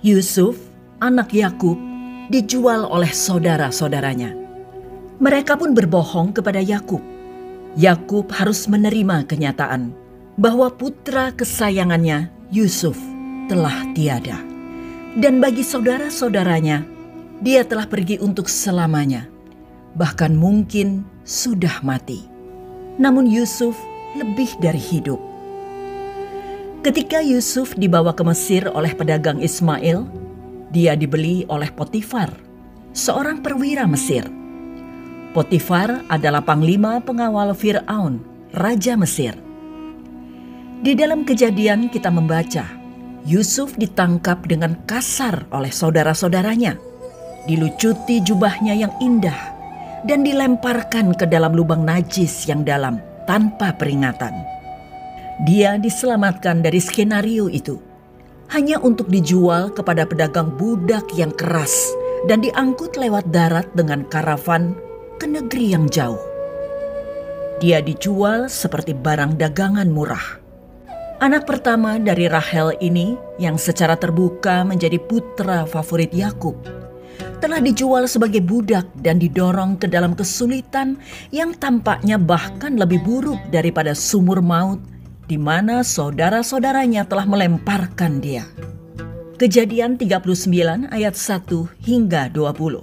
Yusuf, anak Yakub, dijual oleh saudara-saudaranya. Mereka pun berbohong kepada Yakub. Yakub harus menerima kenyataan bahwa putra kesayangannya, Yusuf, telah tiada. Dan bagi saudara-saudaranya, dia telah pergi untuk selamanya, bahkan mungkin sudah mati. Namun Yusuf lebih dari hidup. Ketika Yusuf dibawa ke Mesir oleh pedagang Ismail, dia dibeli oleh Potifar, seorang perwira Mesir. Potifar adalah panglima pengawal Fir'aun, raja Mesir. Di dalam Kejadian kita membaca, Yusuf ditangkap dengan kasar oleh saudara-saudaranya, dilucuti jubahnya yang indah, dan dilemparkan ke dalam lubang najis yang dalam tanpa peringatan. Dia diselamatkan dari skenario itu, hanya untuk dijual kepada pedagang budak yang keras dan diangkut lewat darat dengan karavan ke negeri yang jauh. Dia dijual seperti barang dagangan murah. Anak pertama dari Rahel ini yang secara terbuka menjadi putra favorit Yakub, telah dijual sebagai budak dan didorong ke dalam kesulitan yang tampaknya bahkan lebih buruk daripada sumur maut di mana saudara-saudaranya telah melemparkan dia. Kejadian 39 ayat 1 hingga 20.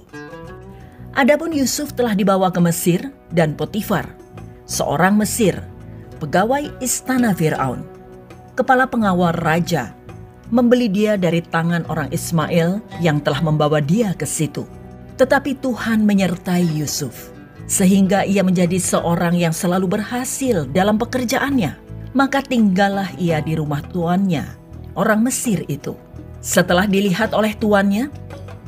Adapun Yusuf telah dibawa ke Mesir dan Potifar, seorang Mesir, pegawai istana Fir'aun, kepala pengawal raja, membeli dia dari tangan orang Ismail yang telah membawa dia ke situ. Tetapi Tuhan menyertai Yusuf, sehingga ia menjadi seorang yang selalu berhasil dalam pekerjaannya. Maka tinggallah ia di rumah tuannya, orang Mesir itu. Setelah dilihat oleh tuannya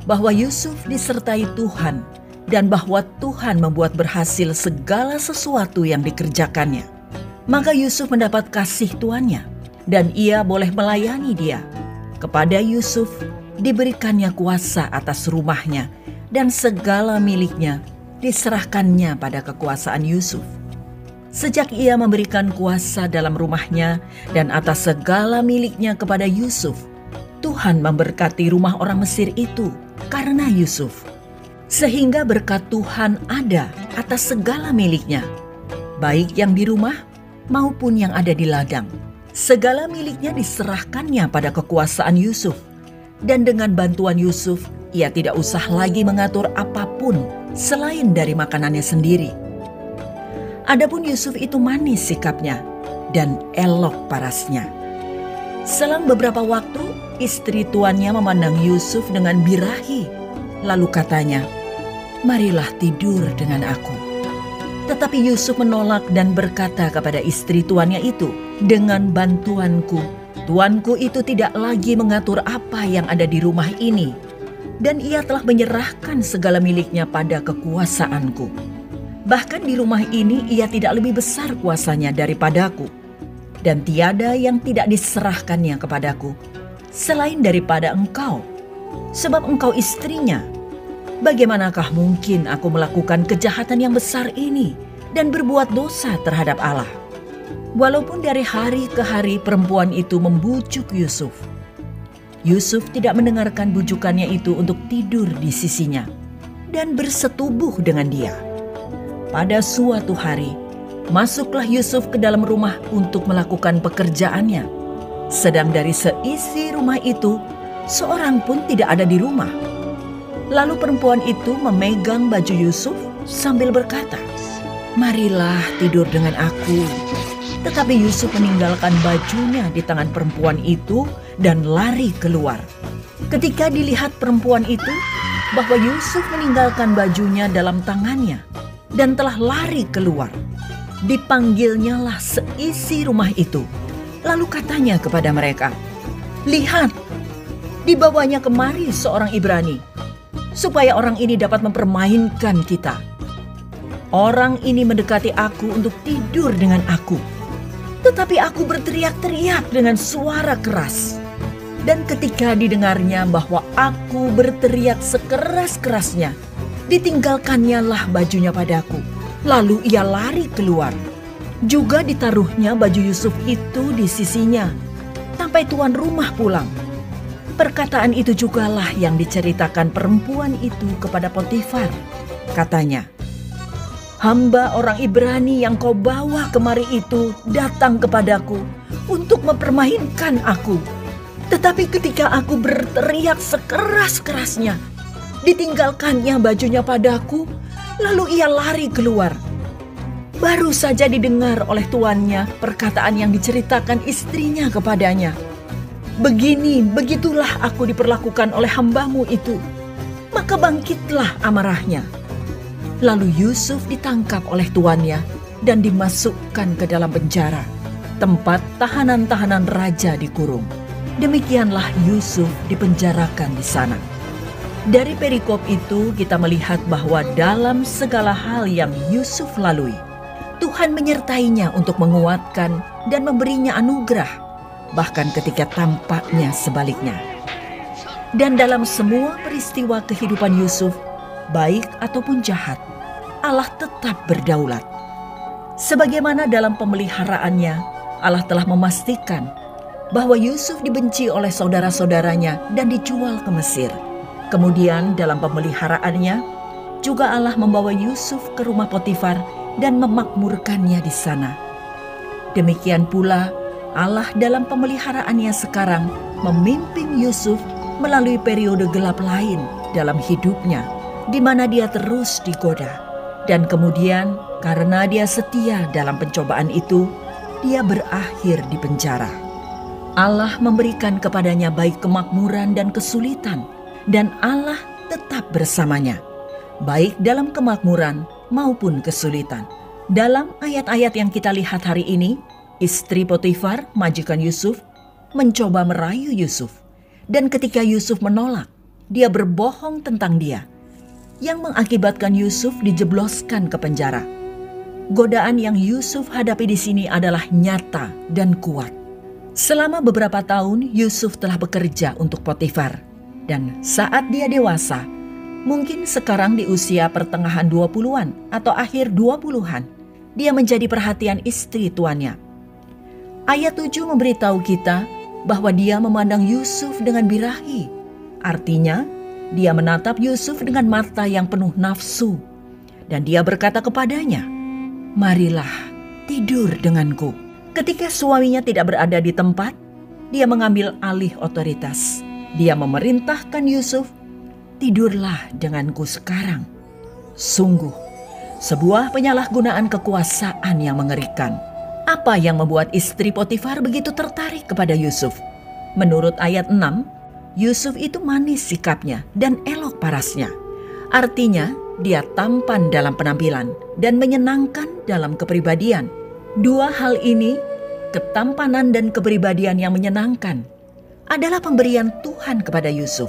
bahwa Yusuf disertai Tuhan dan bahwa Tuhan membuat berhasil segala sesuatu yang dikerjakannya, maka Yusuf mendapat kasih tuannya dan ia boleh melayani dia. Kepada Yusuf diberikannya kuasa atas rumahnya dan segala miliknya diserahkannya pada kekuasaan Yusuf. Sejak ia memberikan kuasa dalam rumahnya dan atas segala miliknya kepada Yusuf, Tuhan memberkati rumah orang Mesir itu karena Yusuf. Sehingga berkat Tuhan ada atas segala miliknya, baik yang di rumah maupun yang ada di ladang. Segala miliknya diserahkannya pada kekuasaan Yusuf. Dan dengan bantuan Yusuf, ia tidak usah lagi mengatur apapun selain dari makanannya sendiri. Adapun Yusuf itu manis sikapnya dan elok parasnya. Selang beberapa waktu, istri tuannya memandang Yusuf dengan birahi. Lalu katanya, "Marilah tidur dengan aku." Tetapi Yusuf menolak dan berkata kepada istri tuannya itu, "Dengan bantuanku, tuanku itu tidak lagi mengatur apa yang ada di rumah ini, dan ia telah menyerahkan segala miliknya pada kekuasaanku. Bahkan di rumah ini ia tidak lebih besar kuasanya daripadaku, dan tiada yang tidak diserahkannya kepadaku, selain daripada engkau, sebab engkau istrinya. Bagaimanakah mungkin aku melakukan kejahatan yang besar ini dan berbuat dosa terhadap Allah?" Walaupun dari hari ke hari perempuan itu membujuk Yusuf, Yusuf tidak mendengarkan bujukannya itu untuk tidur di sisinya dan bersetubuh dengan dia. Pada suatu hari, masuklah Yusuf ke dalam rumah untuk melakukan pekerjaannya. Sedang dari seisi rumah itu, seorang pun tidak ada di rumah. Lalu perempuan itu memegang baju Yusuf sambil berkata, "Marilah tidur dengan aku." Tetapi Yusuf meninggalkan bajunya di tangan perempuan itu dan lari keluar. Ketika dilihat perempuan itu bahwa Yusuf meninggalkan bajunya dalam tangannya dan telah lari keluar, dipanggilnyalah seisi rumah itu. Lalu katanya kepada mereka, "Lihat, dibawanya kemari seorang Ibrani, supaya orang ini dapat mempermainkan kita. Orang ini mendekati aku untuk tidur dengan aku. Tetapi aku berteriak-teriak dengan suara keras. Dan ketika didengarnya bahwa aku berteriak sekeras-kerasnya, ditinggalkannya lah bajunya padaku. Lalu ia lari keluar. Juga ditaruhnya baju Yusuf itu di sisinya, sampai tuan rumah pulang. Perkataan itu jugalah yang diceritakan perempuan itu kepada Potifar. Katanya, "Hamba orang Ibrani yang kau bawa kemari itu datang kepadaku untuk mempermainkan aku. Tetapi ketika aku berteriak sekeras-kerasnya, ditinggalkannya bajunya padaku, lalu ia lari keluar." Baru saja didengar oleh tuannya perkataan yang diceritakan istrinya kepadanya. Begitulah aku diperlakukan oleh hambamu itu. Maka bangkitlah amarahnya. Lalu Yusuf ditangkap oleh tuannya dan dimasukkan ke dalam penjara, tempat tahanan-tahanan raja dikurung. Demikianlah Yusuf dipenjarakan di sana. Dari perikop itu kita melihat bahwa dalam segala hal yang Yusuf lalui, Tuhan menyertainya untuk menguatkan dan memberinya anugerah, bahkan ketika tampaknya sebaliknya. Dan dalam semua peristiwa kehidupan Yusuf, baik ataupun jahat, Allah tetap berdaulat. Sebagaimana dalam pemeliharaannya, Allah telah memastikan bahwa Yusuf dibenci oleh saudara-saudaranya dan dijual ke Mesir. Kemudian dalam pemeliharaannya, juga Allah membawa Yusuf ke rumah Potifar dan memakmurkannya di sana. Demikian pula Allah dalam pemeliharaannya sekarang memimpin Yusuf melalui periode gelap lain dalam hidupnya, di mana dia terus digoda. Dan kemudian karena dia setia dalam pencobaan itu, dia berakhir di penjara. Allah memberikan kepadanya baik kemakmuran dan kesulitan, dan Allah tetap bersamanya, baik dalam kemakmuran maupun kesulitan. Dalam ayat-ayat yang kita lihat hari ini, istri Potifar, majikan Yusuf, mencoba merayu Yusuf. Dan ketika Yusuf menolak, dia berbohong tentang dia, yang mengakibatkan Yusuf dijebloskan ke penjara. Godaan yang Yusuf hadapi di sini adalah nyata dan kuat. Selama beberapa tahun, Yusuf telah bekerja untuk Potifar. Dan saat dia dewasa, mungkin sekarang di usia pertengahan 20-an atau akhir 20-an, dia menjadi perhatian istri tuannya. Ayat 7 memberitahu kita bahwa dia memandang Yusuf dengan birahi. Artinya, dia menatap Yusuf dengan mata yang penuh nafsu. Dan dia berkata kepadanya, "Marilah, tidur denganku." Ketika suaminya tidak berada di tempat, dia mengambil alih otoritas. Dia memerintahkan Yusuf, "Tidurlah denganku sekarang." Sungguh, sebuah penyalahgunaan kekuasaan yang mengerikan. Apa yang membuat istri Potifar begitu tertarik kepada Yusuf? Menurut ayat 6, Yusuf itu manis sikapnya dan elok parasnya. Artinya, dia tampan dalam penampilan dan menyenangkan dalam kepribadian. Dua hal ini, ketampanan dan kepribadian yang menyenangkan, adalah pemberian Tuhan kepada Yusuf.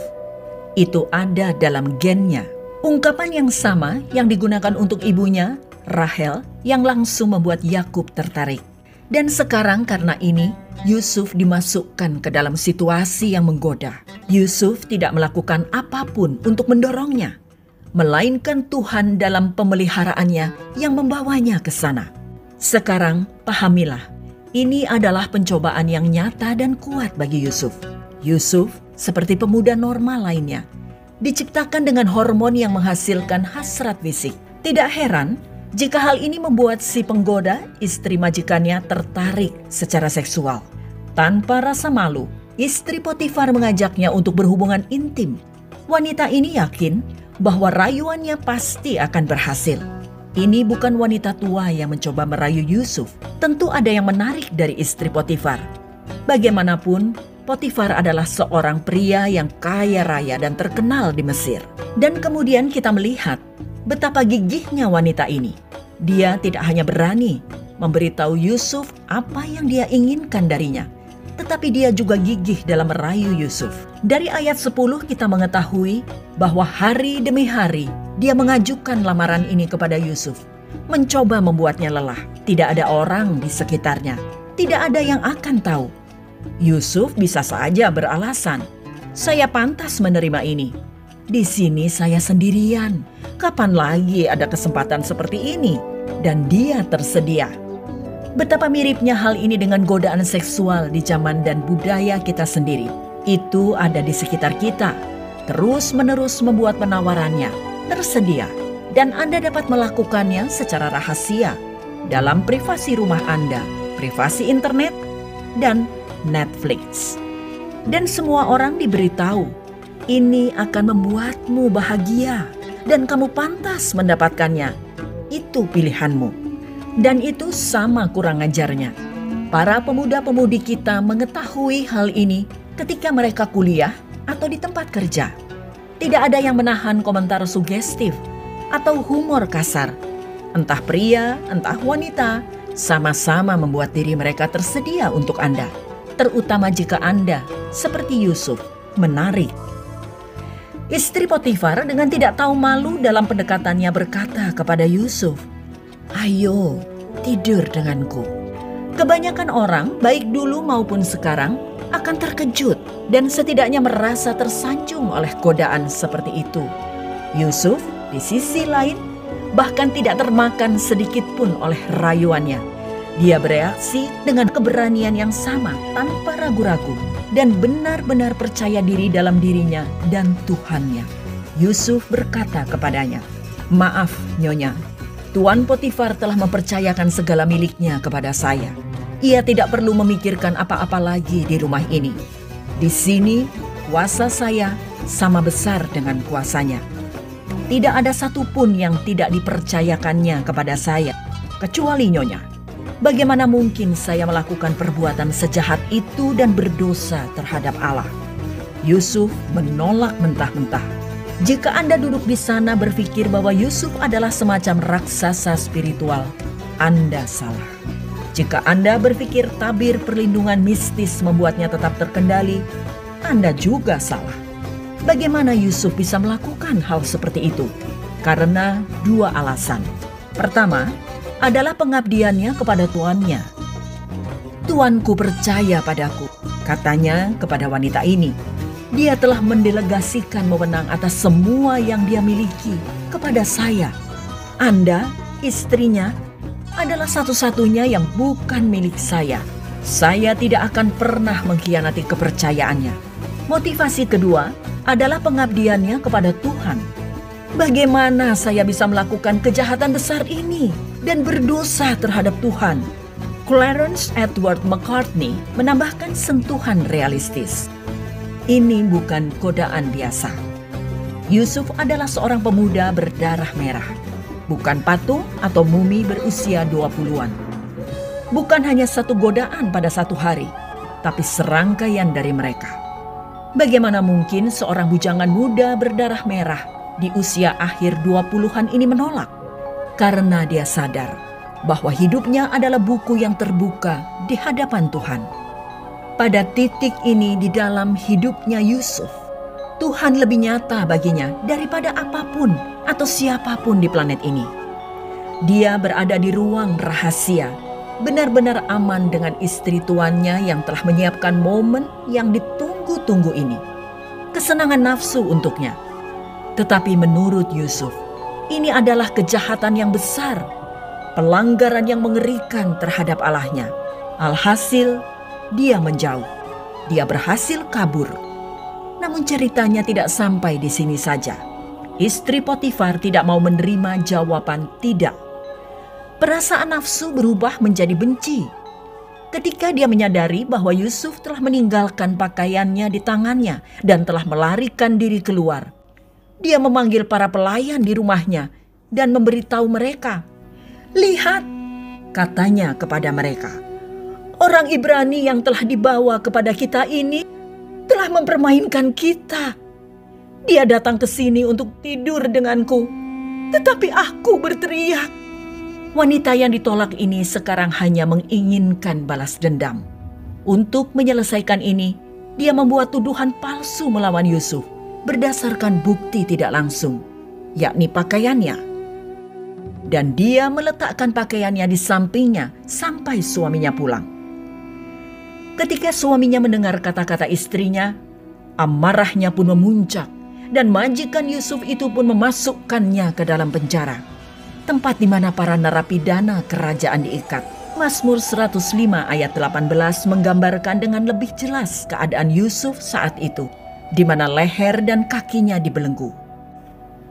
Itu ada dalam gennya. Ungkapan yang sama yang digunakan untuk ibunya, Rahel, yang langsung membuat Yakub tertarik. Dan sekarang karena ini, Yusuf dimasukkan ke dalam situasi yang menggoda. Yusuf tidak melakukan apapun untuk mendorongnya, melainkan Tuhan dalam pemeliharaannya yang membawanya ke sana. Sekarang pahamilah, ini adalah pencobaan yang nyata dan kuat bagi Yusuf. Yusuf, seperti pemuda normal lainnya, diciptakan dengan hormon yang menghasilkan hasrat fisik. Tidak heran jika hal ini membuat si penggoda, istri majikannya, tertarik secara seksual. Tanpa rasa malu, istri Potifar mengajaknya untuk berhubungan intim. Wanita ini yakin bahwa rayuannya pasti akan berhasil. Ini bukan wanita tua yang mencoba merayu Yusuf. Tentu ada yang menarik dari istri Potifar. Bagaimanapun, Potifar adalah seorang pria yang kaya raya dan terkenal di Mesir. Dan kemudian kita melihat betapa gigihnya wanita ini. Dia tidak hanya berani memberitahu Yusuf apa yang dia inginkan darinya, tetapi dia juga gigih dalam merayu Yusuf. Dari ayat 10 kita mengetahui bahwa hari demi hari dia mengajukan lamaran ini kepada Yusuf, mencoba membuatnya lelah. Tidak ada orang di sekitarnya, tidak ada yang akan tahu. Yusuf bisa saja beralasan, "Saya pantas menerima ini. Di sini saya sendirian. Kapan lagi ada kesempatan seperti ini?" Dan dia tersedia. Betapa miripnya hal ini dengan godaan seksual di zaman dan budaya kita sendiri. Itu ada di sekitar kita, terus-menerus membuat penawarannya tersedia, dan Anda dapat melakukannya secara rahasia dalam privasi rumah Anda, privasi internet, dan Netflix. Dan semua orang diberitahu, ini akan membuatmu bahagia dan kamu pantas mendapatkannya. Itu pilihanmu. Dan itu sama kurang ajarnya. Para pemuda-pemudi kita mengetahui hal ini ketika mereka kuliah atau di tempat kerja. Tidak ada yang menahan komentar sugestif atau humor kasar. Entah pria, entah wanita, sama-sama membuat diri mereka tersedia untuk Anda. Terutama jika Anda, seperti Yusuf, menarik. Istri Potifar dengan tidak tahu malu dalam pendekatannya berkata kepada Yusuf, "Ayo, tidur denganku." Kebanyakan orang, baik dulu maupun sekarang, akan terkejut dan setidaknya merasa tersanjung oleh godaan seperti itu. Yusuf, di sisi lain, bahkan tidak termakan sedikit pun oleh rayuannya. Dia bereaksi dengan keberanian yang sama tanpa ragu-ragu dan benar-benar percaya diri dalam dirinya dan Tuhannya. Yusuf berkata kepadanya, "Maaf, Nyonya, Tuan Potifar telah mempercayakan segala miliknya kepada saya. Ia tidak perlu memikirkan apa-apa lagi di rumah ini. Di sini, kuasa saya sama besar dengan kuasanya. Tidak ada satupun yang tidak dipercayakannya kepada saya, kecuali Nyonya. Bagaimana mungkin saya melakukan perbuatan sejahat itu dan berdosa terhadap Allah?" Yusuf menolak mentah-mentah. Jika Anda duduk di sana berpikir bahwa Yusuf adalah semacam raksasa spiritual, Anda salah. Jika Anda berpikir tabir perlindungan mistis membuatnya tetap terkendali, Anda juga salah. Bagaimana Yusuf bisa melakukan hal seperti itu? Karena dua alasan. Pertama, adalah pengabdiannya kepada tuannya. "Tuanku percaya padaku," katanya kepada wanita ini. "Dia telah mendelegasikan wewenang atas semua yang dia miliki kepada saya. Anda, istrinya, adalah satu-satunya yang bukan milik saya. Saya tidak akan pernah mengkhianati kepercayaannya." Motivasi kedua adalah pengabdiannya kepada Tuhan. "Bagaimana saya bisa melakukan kejahatan besar ini dan berdosa terhadap Tuhan?" Clarence Edward McCartney menambahkan sentuhan realistis. Ini bukan godaan biasa. Yusuf adalah seorang pemuda berdarah merah, bukan patung atau mumi berusia 20-an. Bukan hanya satu godaan pada satu hari, tapi serangkaian dari mereka. Bagaimana mungkin seorang bujangan muda berdarah merah di usia akhir 20-an ini menolak? Karena dia sadar bahwa hidupnya adalah buku yang terbuka di hadapan Tuhan. Pada titik ini di dalam hidupnya Yusuf, Tuhan lebih nyata baginya daripada apapun atau siapapun di planet ini. Dia berada di ruang rahasia, benar-benar aman dengan istri tuannya yang telah menyiapkan momen yang ditunggu-tunggu ini. Kesenangan nafsu untuknya. Tetapi menurut Yusuf, ini adalah kejahatan yang besar, pelanggaran yang mengerikan terhadap Allahnya. Alhasil, dia menjauh. Dia berhasil kabur. Namun ceritanya tidak sampai di sini saja. Istri Potifar tidak mau menerima jawaban tidak. Perasaan nafsu berubah menjadi benci. Ketika dia menyadari bahwa Yusuf telah meninggalkan pakaiannya di tangannya dan telah melarikan diri keluar, dia memanggil para pelayan di rumahnya dan memberitahu mereka. "Lihat," katanya kepada mereka, "orang Ibrani yang telah dibawa kepada kita ini telah mempermainkan kita. Dia datang ke sini untuk tidur denganku, tetapi aku berteriak." Wanita yang ditolak ini sekarang hanya menginginkan balas dendam. Untuk menyelesaikan ini, dia membuat tuduhan palsu melawan Yusuf berdasarkan bukti tidak langsung, yakni pakaiannya. Dan dia meletakkan pakaiannya di sampingnya sampai suaminya pulang. Ketika suaminya mendengar kata-kata istrinya, amarahnya pun memuncak dan majikan Yusuf itu pun memasukkannya ke dalam penjara, tempat di mana para narapidana kerajaan diikat. Mazmur 105 ayat 18 menggambarkan dengan lebih jelas keadaan Yusuf saat itu, di mana leher dan kakinya dibelenggu.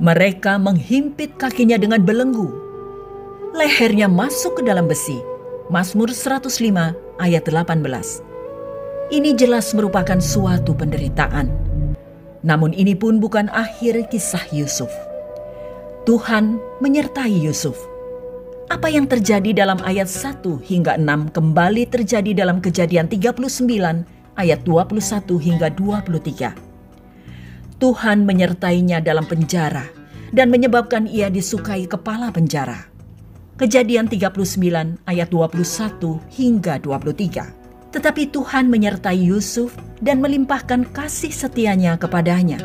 Mereka menghimpit kakinya dengan belenggu. Lehernya masuk ke dalam besi. Mazmur 105 ayat 18. Ini jelas merupakan suatu penderitaan. Namun ini pun bukan akhir kisah Yusuf. Tuhan menyertai Yusuf. Apa yang terjadi dalam ayat 1 hingga 6 kembali terjadi dalam Kejadian 39 ayat 21 hingga 23. Tuhan menyertainya dalam penjara dan menyebabkan ia disukai kepala penjara. Kejadian 39 ayat 21 hingga 23. Tetapi Tuhan menyertai Yusuf dan melimpahkan kasih setianya kepadanya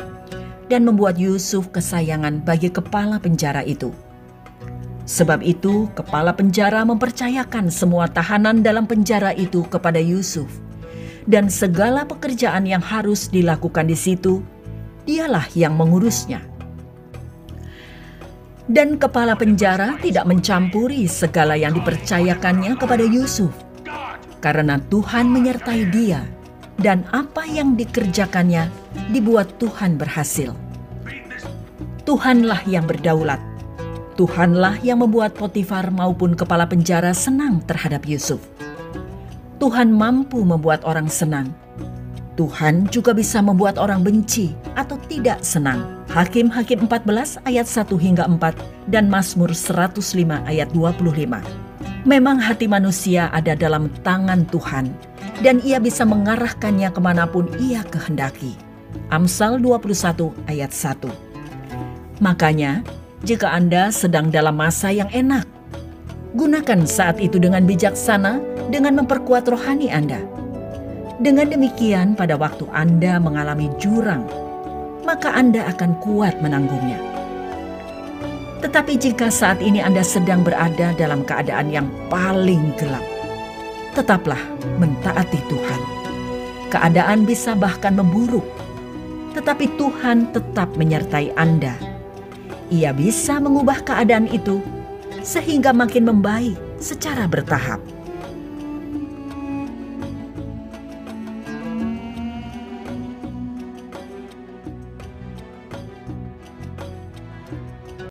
dan membuat Yusuf kesayangan bagi kepala penjara itu. Sebab itu, kepala penjara mempercayakan semua tahanan dalam penjara itu kepada Yusuf, dan segala pekerjaan yang harus dilakukan di situ, dialah yang mengurusnya. Dan kepala penjara tidak mencampuri segala yang dipercayakannya kepada Yusuf, karena Tuhan menyertai dia, dan apa yang dikerjakannya dibuat Tuhan berhasil. Tuhanlah yang berdaulat. Tuhanlah yang membuat Potifar maupun kepala penjara senang terhadap Yusuf. Tuhan mampu membuat orang senang. Tuhan juga bisa membuat orang benci atau tidak senang. Hakim-Hakim 14 ayat 1 hingga 4 dan Mazmur 105 ayat 25. Memang hati manusia ada dalam tangan Tuhan, dan ia bisa mengarahkannya kemanapun ia kehendaki. Amsal 21 ayat 1. Makanya, jika Anda sedang dalam masa yang enak, gunakan saat itu dengan bijaksana dengan memperkuat rohani Anda. Dengan demikian, pada waktu Anda mengalami jurang, maka Anda akan kuat menanggungnya. Tetapi jika saat ini Anda sedang berada dalam keadaan yang paling gelap, tetaplah mentaati Tuhan. Keadaan bisa bahkan memburuk, tetapi Tuhan tetap menyertai Anda. Ia bisa mengubah keadaan itu sehingga makin membaik secara bertahap.